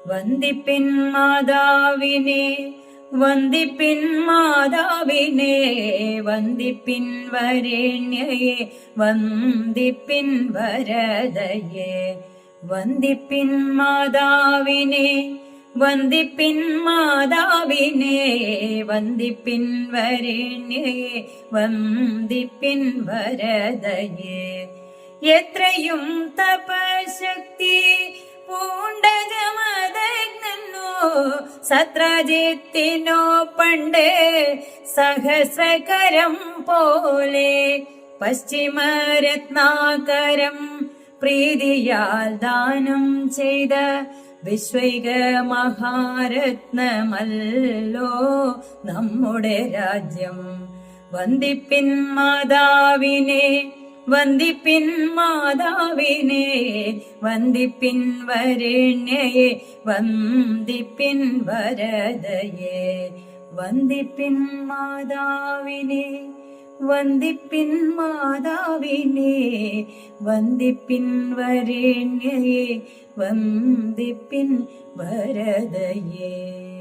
വന്ദിപ്പിൻ മാതാവിനെ, വന്ദിപ്പിൻ മാതാവിനെ, വന്ദിപ്പിൻ വരേണ്യയെ, വന്ദിപ്പിൻ വരദയെ. വന്ദിപ്പിൻ മാതാവിനെ, വന്ദിപ്പിൻ മാതാവിനെ, വന്ദിപ്പിൻ വരേണ്യയെ, വന്ദിപ്പിൻ വരദയെ. എത്രയും തപശക്തി പൂണ്ട ജമദഗ്നോ സത്രജിത്തിനോ പണ്ട് സഹസ്രകരം പോലെ പശ്ചിമരത്നാകരം പ്രീതിയാൽ ദാനം ചെയ്ത വിശ്വൈക മഹാരത്നമല്ലോ നമ്മുടെ രാജ്യം. വന്ദിപ്പിൻ മാതാവിനെ, വന്ദിപ്പിൻ മാതാവിനെ, വന്ദിപ്പിൻ വരേണ്യയെ, വന്ദിപ്പിൻ വരദയെ. വന്ദിപ്പിൻ മാതാവിനെ, വന്ദിപ്പിൻ മാതാവിനെ, വന്ദിപ്പിൻ വരേണ്യയെ, വന്ദിപ്പിൻ വരദയെ.